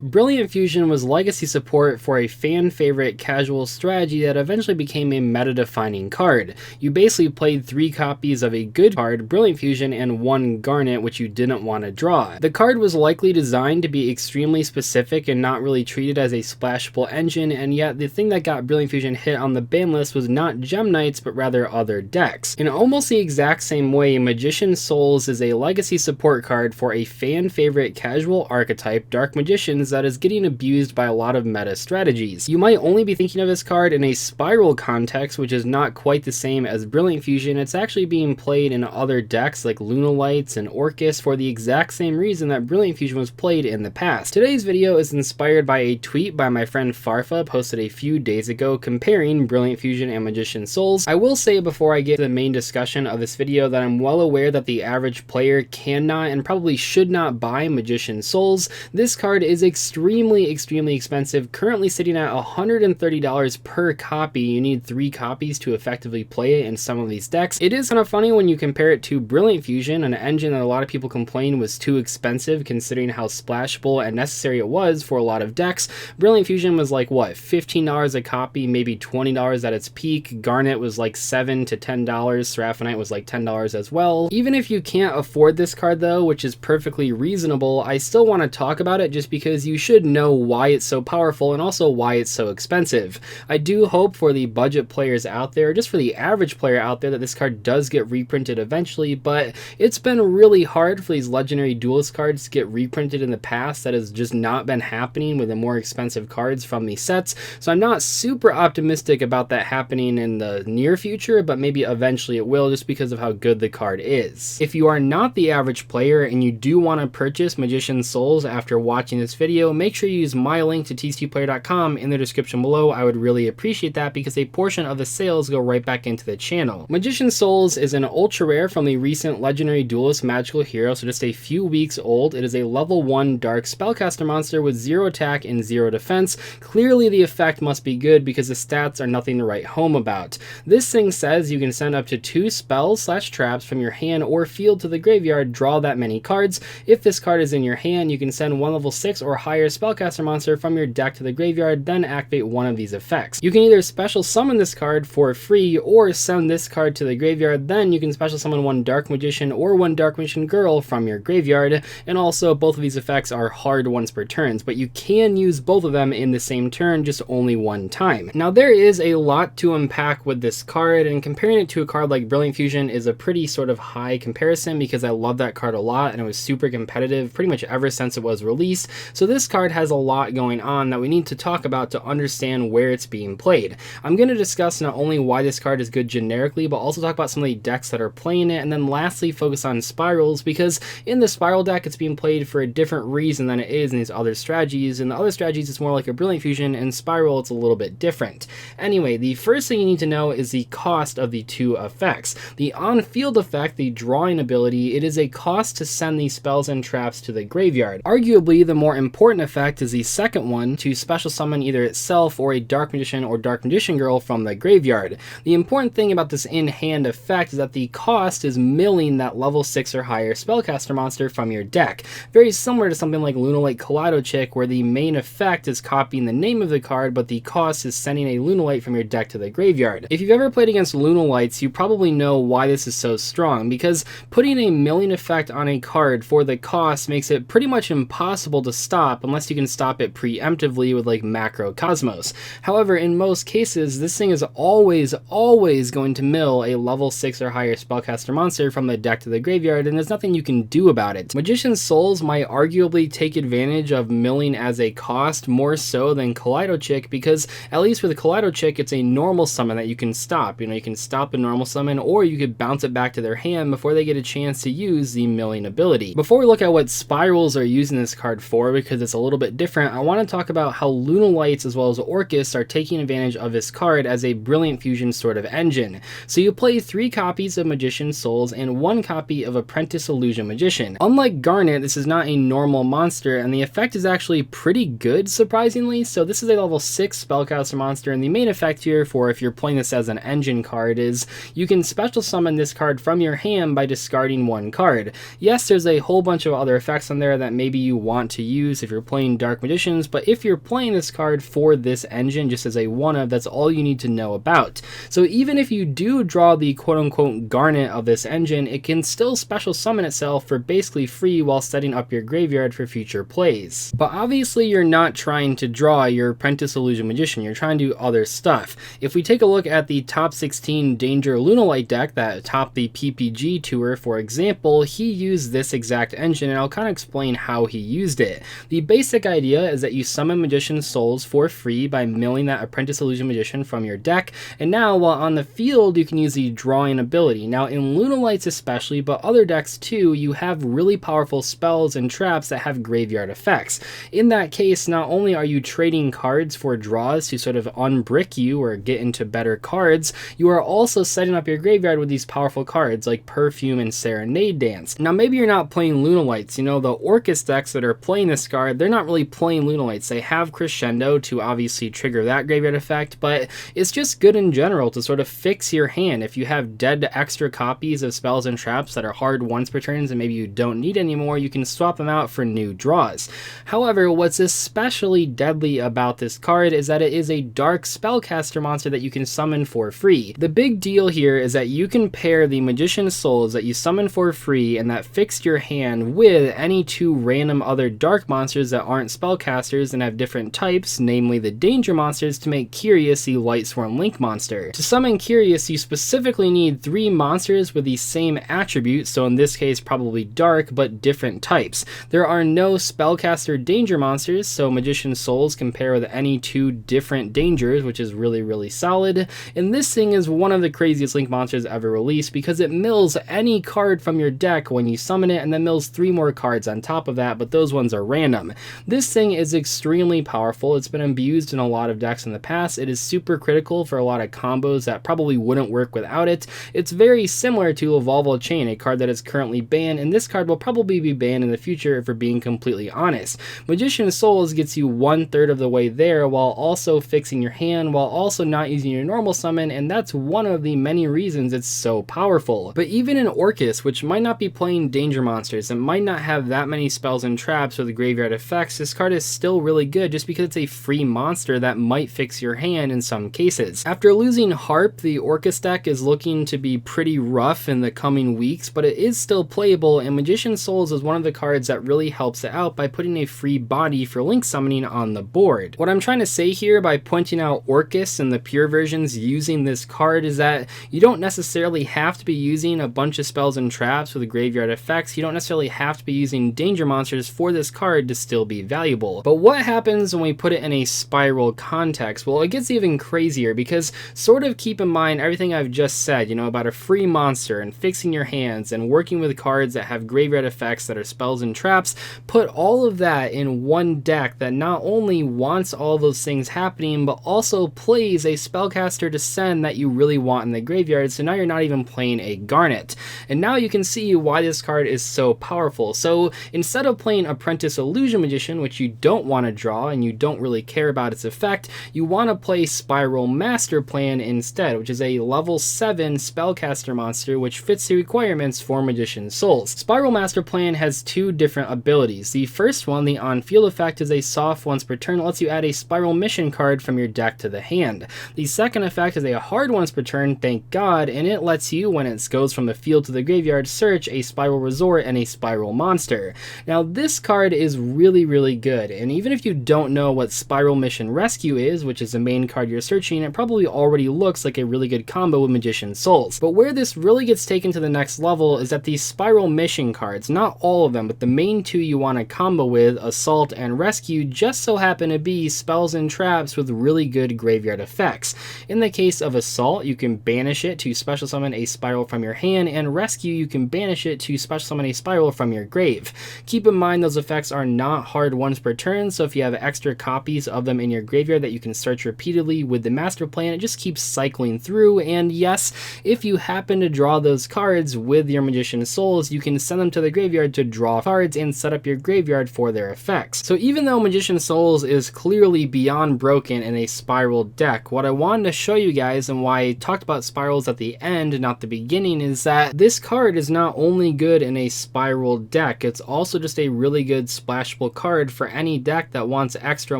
Brilliant Fusion was legacy support for a fan favorite casual strategy that eventually became a meta-defining card. You basically played 3 copies of a good card, Brilliant Fusion, and 1 Garnet which you didn't want to draw. The card was likely designed to be extremely specific and not really treated as a splashable engine, and yet the thing that got Brilliant Fusion hit on the ban list was not Gem Knights but rather other decks. In almost the exact same way, Magician Souls is a legacy support card for a fan favorite casual archetype, Dark Magicians, that is getting abused by a lot of meta strategies. You might only be thinking of this card in a Spiral context, which is not quite the same as Brilliant Fusion. It's actually being played in other decks like Lunalights and Orcus for the exact same reason that Brilliant Fusion was played in the past. Today's video is inspired by a tweet by my friend Farfa posted a few days ago comparing Brilliant Fusion and Magician Souls. I will say before I get to the main discussion of this video that I'm well aware that the average player cannot and probably should not buy Magician Souls. This card is extremely expensive, currently sitting at $130 per copy. You need 3 copies to effectively play it in some of these decks. It is kind of funny when you compare it to Brilliant Fusion, an engine that a lot of people complain was too expensive considering how splashable and necessary it was for a lot of decks. Brilliant Fusion was like, what, $15 a copy, maybe $20 at its peak. Garnet was like $7 to $10. Seraphinite was like $10 as well. Even if you can't afford this card though, which is perfectly reasonable, I still want to talk about it just because you should know why it's so powerful and also why it's so expensive. I do hope for the budget players out there, just for the average player out there, that this card does get reprinted eventually, but it's been really hard for these legendary duelist cards to get reprinted in the past. That has just not been happening with the more expensive cards from these sets, so I'm not super optimistic about that happening in the near future, but maybe eventually it will just because of how good the card is. If you are not the average player and you do want to purchase Magician Souls after watching this video, make sure you use my link to tcplayer.com in the description below. I would really appreciate that because a portion of the sales go right back into the channel. Magician Souls is an ultra rare from the recent Legendary Duelist Magical Hero, so just a few weeks old. It is a level 1 dark spellcaster monster with 0 attack and 0 defense. Clearly the effect must be good because the stats are nothing to write home about. This thing says you can send up to 2 spells / traps from your hand or field to the graveyard, draw that many cards. If this card is in your hand, you can send 1 level 6 or higher spellcaster monster from your deck to the graveyard, then activate one of these effects. You can either special summon this card for free or send this card to the graveyard, then you can special summon 1 Dark Magician or 1 Dark Magician Girl from your graveyard, and also both of these effects are hard once per turn, but you can use both of them in the same turn, just only one time. Now there is a lot to unpack with this card, and comparing it to a card like Brilliant Fusion is a pretty sort of high comparison because I love that card a lot and it was super competitive pretty much ever since it was released. So this card has a lot going on that we need to talk about to understand where it's being played. I'm going to discuss not only why this card is good generically, but also talk about some of the decks that are playing it, and then lastly focus on spirals, because in the spiral deck it's being played for a different reason than it is in these other strategies. In the other strategies it's more like a Brilliant Fusion, and spiral it's a little bit different. Anyway, the first thing you need to know is the cost of the 2 effects. The on-field effect, the drawing ability, it is a cost to send these spells and traps to the graveyard. Arguably the more important effect is the second one, to special summon either itself or a Dark Magician or Dark Magician Girl from the graveyard. The important thing about this in-hand effect is that the cost is milling that level 6 or higher spellcaster monster from your deck. Very similar to something like Lunalight Kaleido Chick, where the main effect is copying the name of the card, but the cost is sending a Lunalight from your deck to the graveyard. If you've ever played against Lunalights, you probably know why this is so strong, because putting a milling effect on a card for the cost makes it pretty much impossible to stop unless you can stop it preemptively with like Macro Cosmos. However, in most cases, this thing is always going to mill a level 6 or higher spellcaster monster from the deck to the graveyard, and there's nothing you can do about it. Magician Souls might arguably take advantage of milling as a cost more so than Kaleido Chick, because at least with Kaleido Chick, it's a normal summon that you can stop. You know, you can stop a normal summon, or you could bounce it back to their hand before they get a chance to use the milling ability. Before we look at what spirals are using this card for, because it's a little bit different, I want to talk about how Lunalights as well as Orcus are taking advantage of this card as a Brilliant Fusion sort of engine. So you play 3 copies of Magician Souls and 1 copy of Apprentice Illusion Magician. Unlike Garnet, this is not a normal monster, and the effect is actually pretty good, surprisingly. So this is a level 6 spellcaster monster, and the main effect here for if you're playing this as an engine card is you can special summon this card from your hand by discarding 1 card. Yes, there's a whole bunch of other effects on there that maybe you want to use if if you're playing Dark Magicians, but if you're playing this card for this engine just as a one-of, that's all you need to know about. So even if you do draw the quote-unquote Garnet of this engine, it can still special summon itself for basically free while setting up your graveyard for future plays. But obviously you're not trying to draw your Apprentice Illusion Magician, you're trying to do other stuff. If we take a look at the top 16 Danger Lunalight deck that topped the PPG tour, for example, he used this exact engine, and I'll kind of explain how he used it. The basic idea is that you summon Magician's Souls for free by milling that Apprentice Illusion Magician from your deck, and now while on the field you can use the drawing ability. Now in Lunalights especially, but other decks too, you have really powerful spells and traps that have graveyard effects. In that case, not only are you trading cards for draws to sort of unbrick you or get into better cards, you are also setting up your graveyard with these powerful cards like Perfume and Serenade Dance. Now maybe you're not playing Lunalights, you know, the Orcus decks that are playing this card, they're not really playing Lunalights. They have Crescendo to obviously trigger that graveyard effect, but it's just good in general to sort of fix your hand. If you have dead extra copies of spells and traps that are hard once per turn and maybe you don't need anymore, you can swap them out for new draws. However, what's especially deadly about this card is that it is a dark spellcaster monster that you can summon for free. The big deal here is that you can pair the Magician's Souls that you summon for free and that fixed your hand with any two random other dark monsters that aren't spellcasters and have different types, namely the danger monsters, to make Curious the Lightsworn Link monster. To summon Curious, you specifically need 3 monsters with the same attributes, so in this case probably dark, but different types. There are no spellcaster danger monsters, so Magician's Souls can pair with any 2 different dangers, which is really solid. And this thing is one of the craziest Link monsters ever released because it mills any card from your deck when you summon it, and then mills 3 more cards on top of that, but those ones are random. This thing is extremely powerful. It's been abused in a lot of decks in the past. It is super critical for a lot of combos that probably wouldn't work without it. It's very similar to Evolvo Chain, a card that is currently banned, and this card will probably be banned in the future if we're being completely honest. Magician's Souls gets you 1/3 of the way there while also fixing your hand, while also not using your normal summon, and that's one of the many reasons it's so powerful. But even in Orcus, which might not be playing danger monsters and might not have that many spells and traps with graveyard effects, this card is still really good just because it's a free monster that might fix your hand in some cases. After losing Harp, the Orcus deck is looking to be pretty rough in the coming weeks, but it is still playable, and Magician's Souls is one of the cards that really helps it out by putting a free body for Link summoning on the board. What I'm trying to say here by pointing out Orcus and the pure versions using this card is that you don't necessarily have to be using a bunch of spells and traps with graveyard effects. You don't necessarily have to be using danger monsters for this card to still be valuable. But what happens when we put it in a spiral context? Well, it gets even crazier because sort of keep in mind everything I've just said, you know, about a free monster and fixing your hands and working with cards that have graveyard effects that are spells and traps. Put all of that in one deck that not only wants all those things happening, but also plays a spellcaster to send that you really want in the graveyard, so now you're not even playing a Garnet. And now you can see why this card is so powerful. So instead of playing Apprentice Illusion Magician, which you don't want to draw and you don't really care about its effect, you want to play Spiral Master Plan instead, which is a level 7 spellcaster monster which fits the requirements for Magician's Souls. Spiral Master Plan has 2 different abilities. The first one, the on-field effect, is a soft once per turn that lets you add a Spiral Mission card from your deck to the hand. The second effect is a hard once per turn, thank God, and it lets you, when it goes from the field to the graveyard, search a Spiral Resort and a Spiral Monster. Now this card is really good, and even if you don't know what Spiral Mission Rescue is, which is the main card you're searching, it probably already looks like a really good combo with Magician's Souls. But where this really gets taken to the next level is that these Spiral Mission cards, not all of them, but the main 2 you want to combo with, Assault and Rescue, just so happen to be spells and traps with really good graveyard effects. In the case of Assault, you can banish it to special summon a Spiral from your hand, and Rescue, you can banish it to special summon a Spiral from your grave. Keep in mind those effects are not hard once per turn, so if you have extra copies of them in your graveyard that you can search repeatedly with the Master Plan, it just keeps cycling through, and yes, if you happen to draw those cards with your Magician's Souls, you can send them to the graveyard to draw cards and set up your graveyard for their effects. So even though Magician's Souls is clearly beyond broken in a spiral deck, what I wanted to show you guys, and why I talked about spirals at the end, not the beginning, is that this card is not only good in a spiral deck, it's also just a really good splash punishable card for any deck that wants extra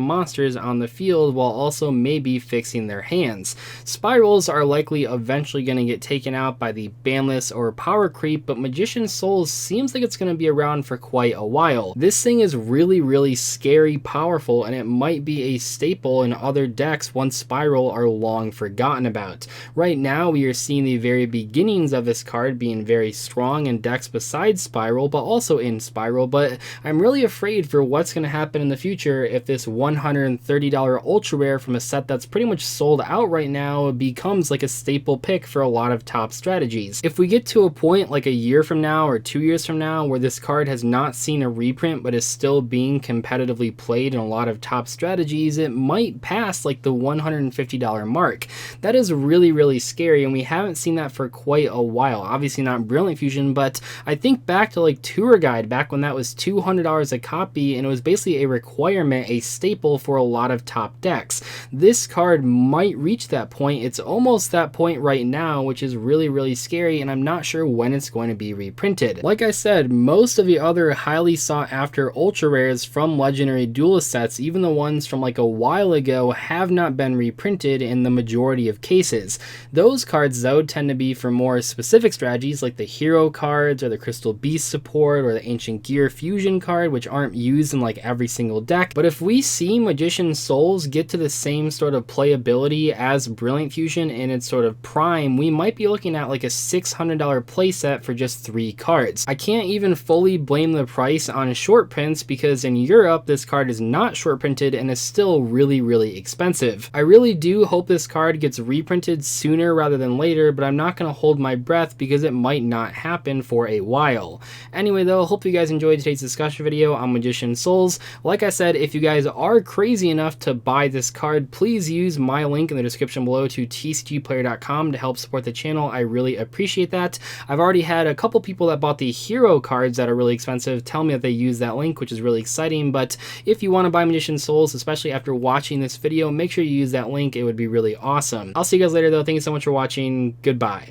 monsters on the field while also maybe fixing their hands. Spirals are likely eventually going to get taken out by the banless or power creep, but Magician's Souls seems like it's going to be around for quite a while. This thing is really scary powerful, and it might be a staple in other decks once Spiral are long forgotten about. Right now we are seeing the very beginnings of this card being very strong in decks besides Spiral, but also in Spiral, but I'm really afraid for what's going to happen in the future if this $130 ultra rare from a set that's pretty much sold out right now becomes like a staple pick for a lot of top strategies. If we get to a point like a year from now or 2 years from now where this card has not seen a reprint but is still being competitively played in a lot of top strategies, it might pass like the $150 mark. That is really scary, and we haven't seen that for quite a while. Obviously not Brilliant Fusion, but I think back to like Tour Guide, back when that was $200 a copy and it was basically a requirement, a staple for a lot of top decks. This card might reach that point. It's almost that point right now, which is really scary, and I'm not sure when it's going to be reprinted. Like I said, most of the other highly sought after ultra rares from Legendary Duelist sets, even the ones from like a while ago, have not been reprinted in the majority of cases. Those cards though tend to be for more specific strategies like the hero cards or the Crystal Beast support or the Ancient Gear Fusion card, which aren't used in like every single deck. But if we see Magician's Souls get to the same sort of playability as Brilliant Fusion in its sort of prime, we might be looking at like a $600 playset for just 3 cards. I can't even fully blame the price on short prints because in Europe this card is not short printed and is still really expensive. I really do hope this card gets reprinted sooner rather than later, but I'm not going to hold my breath because it might not happen for a while. Anyway though, hope you guys enjoyed today's discussion video on Magician's Souls. Like I said, if you guys are crazy enough to buy this card, please use my link in the description below to tcgplayer.com to help support the channel. I really appreciate that. I've already had a couple people that bought the hero cards that are really expensive tell me that they use that link, which is really exciting. But if you want to buy Magician's Souls, especially after watching this video, make sure you use that link. It would be really awesome. I'll see you guys later though. Thank you so much for watching. Goodbye.